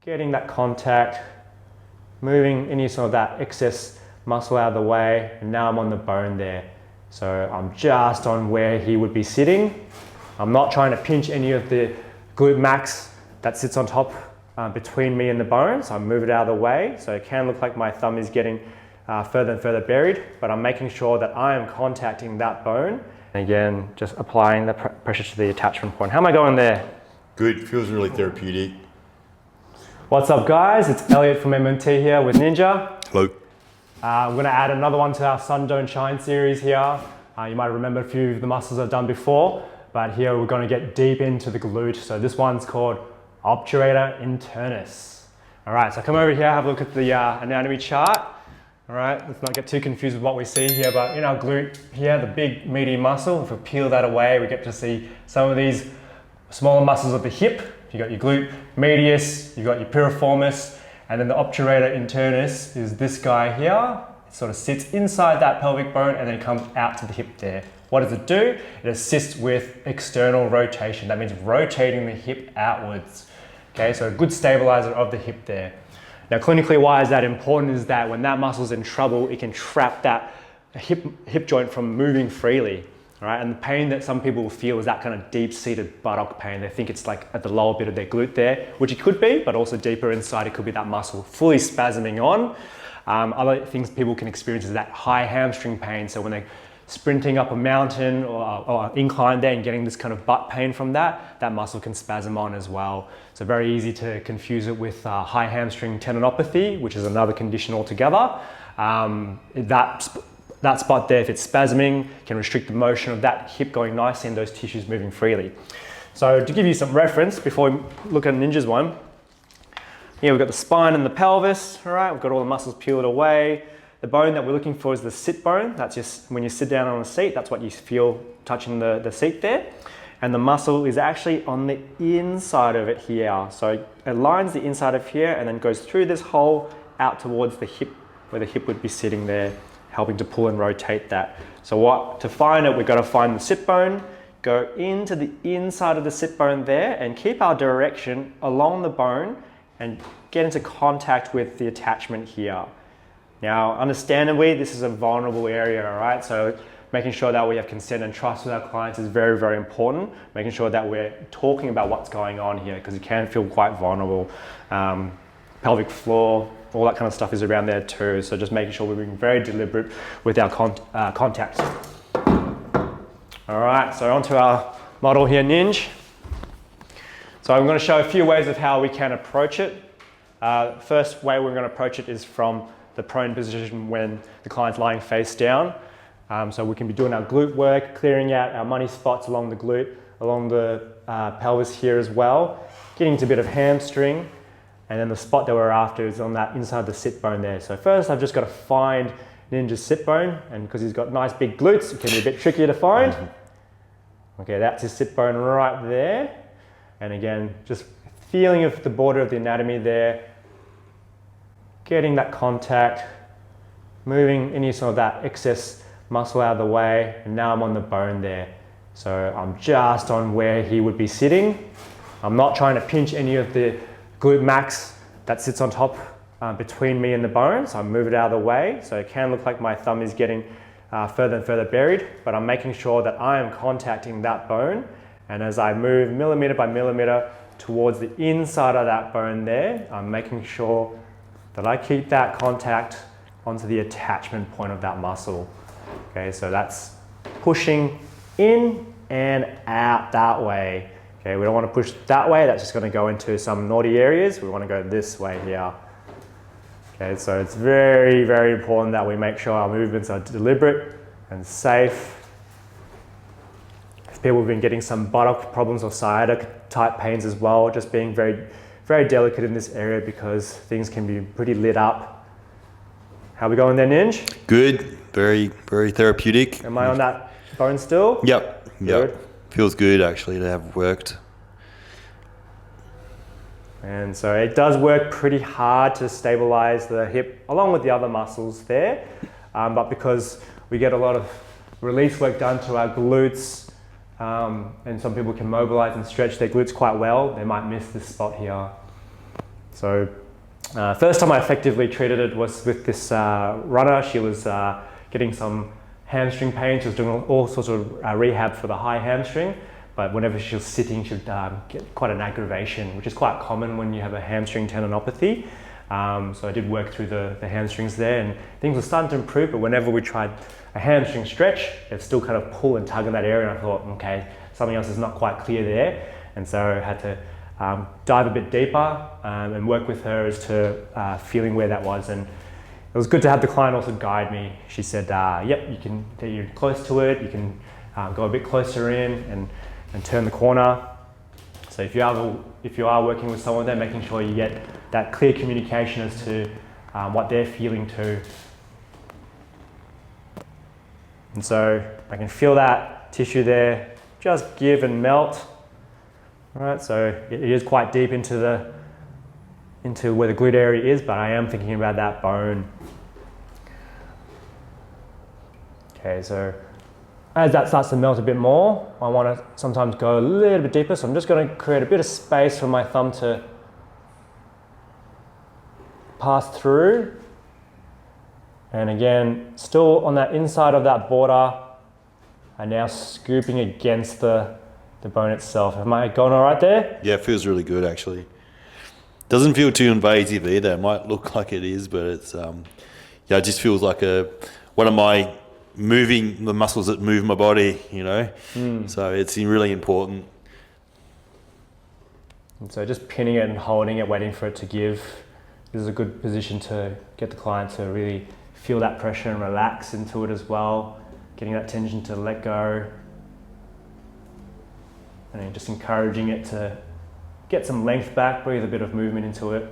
getting that contact, moving any sort of that excess muscle out of the way, and now I'm on the bone there. So I'm just on where he would be sitting. I'm not trying to pinch any of the glute max that sits on top between me and the bone, so I move it out of the way. So it can look like my thumb is getting further and further buried, but I'm making sure that I am contacting that bone. And again, just applying the pressure to the attachment point. How am I going there? Good, feels really therapeutic. What's up guys, it's Elliot from MMT here with Ninja. Hello. I'm going to add another one to our Sun Don't Shine series here. You might remember a few of the muscles I've done before, but here we're going to get deep into the glute. So this one's called OBTURATOR internus. All right, so come over here, have a look at the anatomy chart. All right, let's not get too confused with what we see here, but in our glute here, the big meaty muscle, if we peel that away, we get to see some of these smaller muscles of the hip. You got your glute medius, you got your piriformis, and then the obturator internus is this guy here. It sort of sits inside that pelvic bone and then comes out to the hip there. What does it do? It assists with external rotation. That means rotating the hip outwards. Okay, so a good stabilizer of the hip there. Now clinically, why is that important is that when that muscle's in trouble, it can trap that hip joint from moving freely. All right, and the pain that some people will feel is that kind of deep-seated buttock pain. They think it's like at the lower bit of their glute there, which it could be, but also deeper inside, it could be that muscle fully spasming on. Other things people can experience is that high hamstring pain. So when they're sprinting up a mountain or incline there and getting this kind of butt pain from that, that muscle can spasm on as well. So very easy to confuse it with high hamstring tendinopathy, which is another condition altogether. That spot there, if it's spasming, can restrict the motion of that hip going nicely and those tissues moving freely. So to give you some reference, before we look at Ninja's one, here we've got the spine and the pelvis, all right? We've got all the muscles peeled away. The bone that we're looking for is the sit bone. That's just when you sit down on a seat, that's what you feel touching the seat there. And the muscle is actually on the inside of it here. So it lines the inside of here and then goes through this hole out towards the hip, where the hip would be sitting there, helping to pull and rotate that. So to find it, we've got to find the sit bone, go into the inside of the sit bone there and keep our direction along the bone and get into contact with the attachment here. Now, understandably, this is a vulnerable area, all right? So making sure that we have consent and trust with our clients is very, very important. Making sure that we're talking about what's going on here because it can feel quite vulnerable. Pelvic floor, all that kind of stuff is around there too. So just making sure we're being very deliberate with our contact. All right, so onto our model here, Ninja. So I'm going to show a few ways of how we can approach it. First way we're going to approach it is from the prone position when the client's lying face down. So we can be doing our glute work, clearing out our money spots along the glute, along the pelvis here as well, getting into a bit of hamstring. And then the spot that we're after is on that inside the sit bone there. So first I've just got to find Ninja's sit bone, and because he's got nice big glutes, it can be a bit trickier to find. Okay, that's his sit bone right there. And again, just feeling of the border of the anatomy there, getting that contact, moving any sort of that excess muscle out of the way, and now I'm on the bone there. So I'm just on where he would be sitting. I'm not trying to pinch any of the glute max that sits on top between me and the bone, so I move it out of the way. So it can look like my thumb is getting further and further buried, but I'm making sure that I am contacting that bone. And as I move millimeter by millimeter towards the inside of that bone there, I'm making sure that I keep that contact onto the attachment point of that muscle. Okay, so that's pushing in and out that way. Okay, we don't want to push that way, that's just going to go into some naughty areas. We want to go this way here. Okay, so it's very, very important that we make sure our movements are deliberate and safe. If people have been getting some buttock problems or sciatic type pains as well, just being very, very delicate in this area because things can be pretty lit up. How are we going there, Ninja? Good, very, very therapeutic. Am I on that bone still? Yep, yep. Good. Feels good actually to have worked. And so it does work pretty hard to stabilize the hip along with the other muscles there. But because we get a lot of release work done to our glutes, and some people can mobilize and stretch their glutes quite well, they might miss this spot here. So first time I effectively treated it was with this runner. She was getting some hamstring pain. She was doing all sorts of rehab for the high hamstring, but whenever she was sitting, she'd get quite an aggravation, which is quite common when you have a hamstring tendinopathy. So I did work through the hamstrings there, and things were starting to improve, but whenever we tried a hamstring stretch, it still kind of pull and tug in that area, and I thought, okay, something else is not quite clear there. And so I had to dive a bit deeper and work with her as to feeling where that was. And it was good to have the client also guide me. She said, yep, you're close to it, you can go a bit closer in and turn the corner. So if you are working with someone there, making sure you get that clear communication as to what they're feeling too. And so I can feel that tissue there just give and melt. All right, so it is quite deep into where the glute area is, but I am thinking about that bone. Okay, so as that starts to melt a bit more, I want to sometimes go a little bit deeper, so I'm just going to create a bit of space for my thumb to pass through. And again, still on that inside of that border, and now scooping against the bone itself. Am I going all right there? Yeah, it feels really good actually. Doesn't feel too invasive either. It might look like it is, but it's yeah, it just feels like one of my moving the muscles that move my body, you know. So it's really important. And so just pinning it and holding it, waiting for it to give. This is a good position to get the client to really feel that pressure and relax into it as well. Getting that tension to let go. And then just encouraging it to get some length back, breathe a bit of movement into it.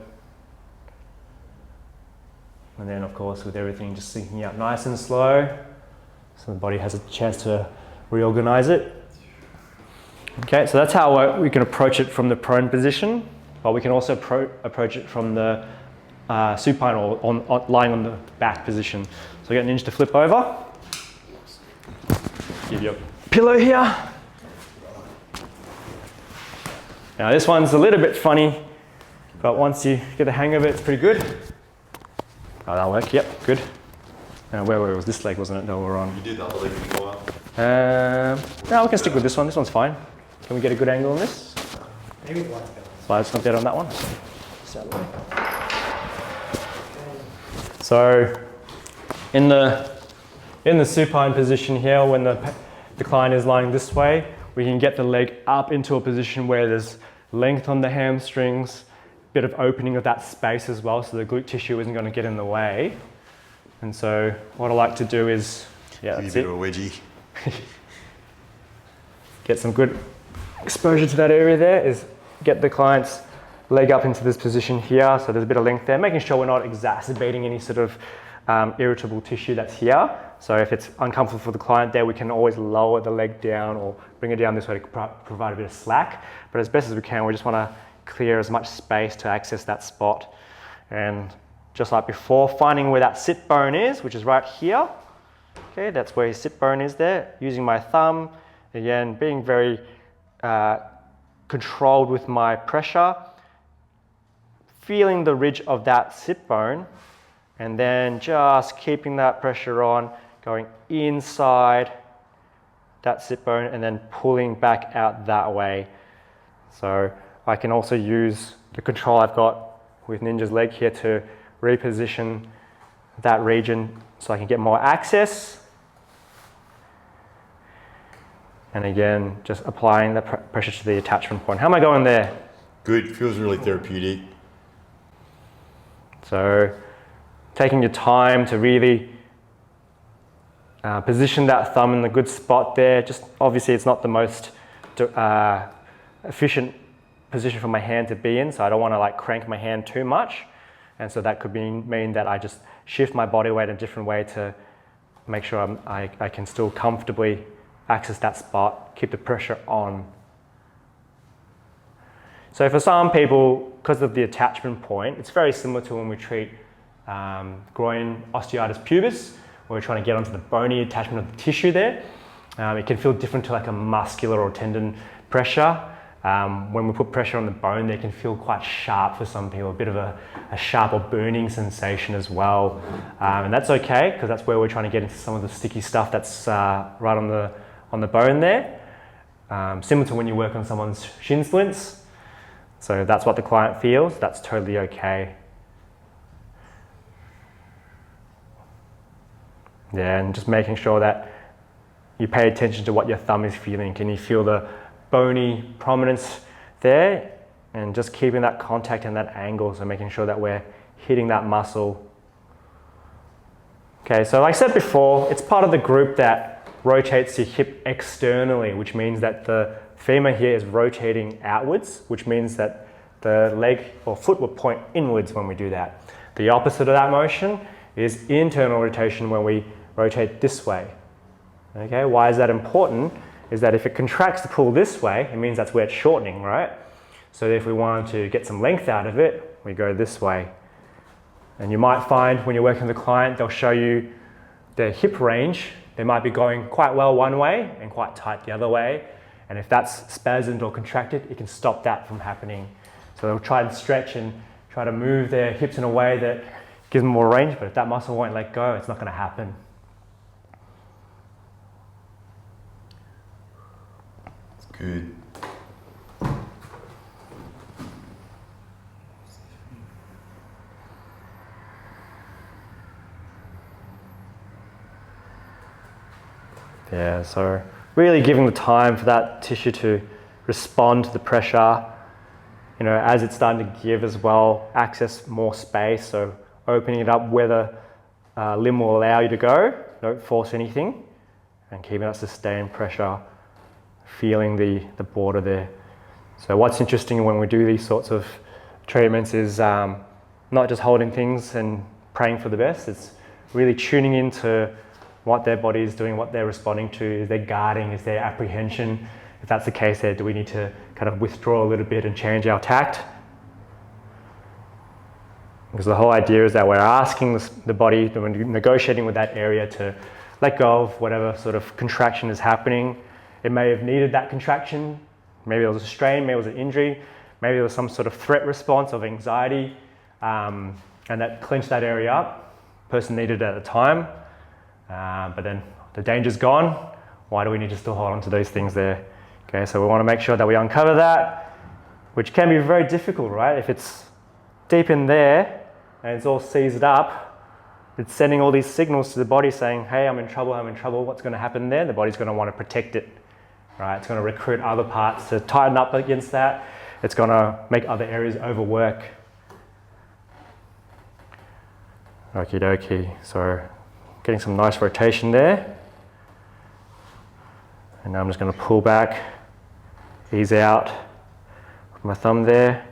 And then of course with everything just sinking out nice and slow, so the body has a chance to reorganize it. Okay, so that's how we can approach it from the prone position, but we can also approach it from the supine or lying on the back position. So get an inch to flip over. Give you a pillow here. Now this one's a little bit funny, but once you get the hang of it, it's pretty good. Oh, that'll work, yep, good. Now where was this leg, wasn't it, that we were on? You did the other leg before. No, we can stick with this one. This one's fine. Can we get a good angle on this? Maybe the light's better. Slide's not dead on that one. So in the supine position here, when the client is lying this way, we can get the leg up into a position where there's length on the hamstrings, bit of opening of that space as well, so the glute tissue isn't going to get in the way. And so what I like to do is, yeah, that's it. Give you a bit of a wedgie. Get some good exposure to that area there, is get the client's leg up into this position here, so there's a bit of length there, making sure we're not exacerbating any sort of irritable tissue that's here. So if it's uncomfortable for the client there, we can always lower the leg down or bring it down this way to provide a bit of slack. But as best as we can, we just want to clear as much space to access that spot. And just like before, finding where that sit bone is, which is right here. Okay, that's where his sit bone is there. Using my thumb, again, being very controlled with my pressure. Feeling the ridge of that sit bone, and then just keeping that pressure on, going inside that sit bone and then pulling back out that way. So I can also use the control I've got with Ninja's leg here to reposition that region so I can get more access. And again, just applying the pressure to the attachment point. How am I going there? Good, feels really therapeutic. So taking your time to really position that thumb in the good spot there. Just obviously it's not the most efficient position for my hand to be in, so I don't want to like crank my hand too much. And so that could mean that I just shift my body weight in a different way to make sure I can still comfortably access that spot, keep the pressure on. So for some people, because of the attachment point, it's very similar to when we treat groin osteitis pubis, where we're trying to get onto the bony attachment of the tissue there. It can feel different to like a muscular or tendon pressure. When we put pressure on the bone, they can feel quite sharp for some people, a bit of a sharp or burning sensation as well. And that's okay, because that's where we're trying to get into some of the sticky stuff that's right on the bone there. Similar to when you work on someone's shin splints. So that's what the client feels, that's totally okay. Yeah, and just making sure that you pay attention to what your thumb is feeling. Can you feel the bony prominence there? And just keeping that contact and that angle, so making sure that we're hitting that muscle. Okay, so like I said before, it's part of the group that rotates your hip externally, which means that the femur here is rotating outwards, which means that the leg or foot will point inwards when we do that. The opposite of that motion is internal rotation, when we rotate this way. Okay, why is that important? Is that if it contracts to pull this way, it means that's where it's shortening, right? So if we want to get some length out of it, we go this way. And you might find when you're working with a client, they'll show you their hip range. They might be going quite well one way and quite tight the other way. And if that's spasmed or contracted, it can stop that from happening. So they'll try and stretch and try to move their hips in a way that gives them more range, but if that muscle won't let go, it's not going to happen. Good. Yeah, so really giving the time for that tissue to respond to the pressure, you know, as it's starting to give as well, access more space, so opening it up where the limb will allow you to go, don't force anything, and keeping that sustained pressure, feeling the border there. So what's interesting when we do these sorts of treatments is not just holding things and praying for the best, it's really tuning into what their body is doing, what they're responding to. Is there guarding, is there apprehension? If that's the case there, do we need to kind of withdraw a little bit and change our tact? Because the whole idea is that we're asking the body, we're negotiating with that area to let go of whatever sort of contraction is happening. It may have needed that contraction. Maybe there was a strain, maybe it was an injury, maybe there was some sort of threat response of anxiety, and that clenched that area up. Person needed it at the time, but then the danger's gone. Why do we need to still hold on to those things there? Okay, so we want to make sure that we uncover that, which can be very difficult, right? If it's deep in there and it's all seized up, it's sending all these signals to the body saying, hey, I'm in trouble, what's going to happen there? The body's going to want to protect it, right? It's going to recruit other parts to tighten up against that. It's going to make other areas overwork. Okie dokie, so getting some nice rotation there. And now I'm just going to pull back, ease out with my thumb there.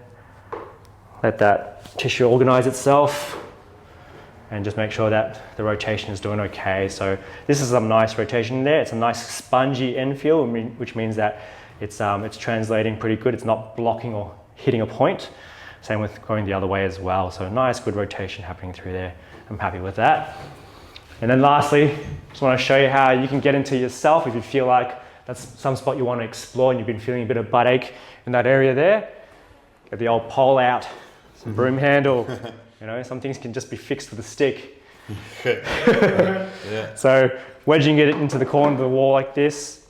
Let that tissue organize itself and just make sure that the rotation is doing okay. So this is some nice rotation there. It's a nice spongy end feel, which means that it's translating pretty good. It's not blocking or hitting a point. Same with going the other way as well. So nice, good rotation happening through there. I'm happy with that. And then lastly, just want to show you how you can get into yourself if you feel like that's some spot you want to explore and you've been feeling a bit of butt ache in that area there. Get the old pole out, some broom handle. You know, some things can just be fixed with a stick. Yeah. So wedging it into the corner of the wall like this,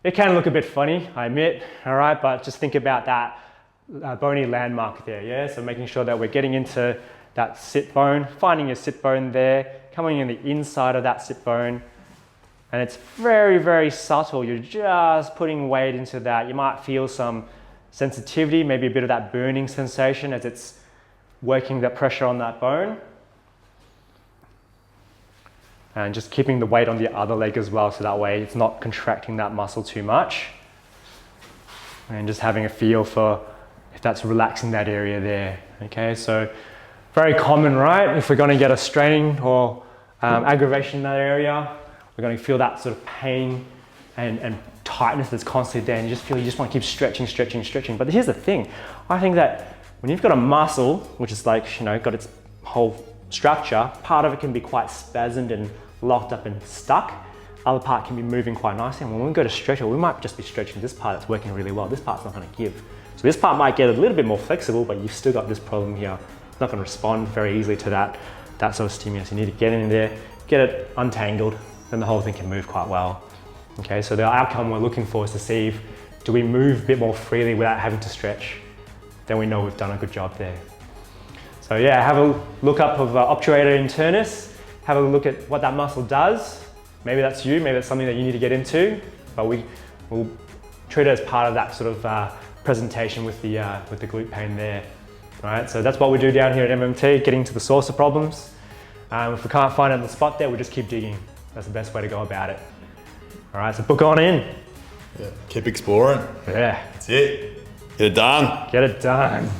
it can look a bit funny, I admit, all right, but just think about that bony landmark there, yeah? So making sure that we're getting into that sit bone, finding your sit bone there, coming in the inside of that sit bone, and it's very, very subtle. You're just putting weight into that. You might feel some sensitivity, maybe a bit of that burning sensation as it's working that pressure on that bone. And just keeping the weight on the other leg as well, so that way it's not contracting that muscle too much. And just having a feel for if that's relaxing that area there. Okay, so very common, right? If we're going to get a strain or aggravation in that area, we're going to feel that sort of pain and tightness that's constantly there, and you just want to keep stretching. But here's the thing, I think that when you've got a muscle, which is like, you know, got its whole structure, part of it can be quite spasmed and locked up and stuck. other part can be moving quite nicely. And when we go to stretch it, we might just be stretching this part that's working really well. This part's not going to give. So this part might get a little bit more flexible, but you've still got this problem here. It's not going to respond very easily to that sort of stimulus. You need to get in there, get it untangled, then the whole thing can move quite well. Okay, so the outcome we're looking for is to see if, do we move a bit more freely without having to stretch? Then we know we've done a good job there. So yeah, have a look up of obturator internus, have a look at what that muscle does. Maybe that's you, maybe that's something that you need to get into, but we'll treat it as part of that sort of presentation with the glute pain there. All right, so that's what we do down here at MMT, getting to the source of problems. If we can't find it on the spot there, we'll just keep digging. That's the best way to go about it. All right, so book on in. Yeah, keep exploring. Yeah. That's it. Get it done. Get it done.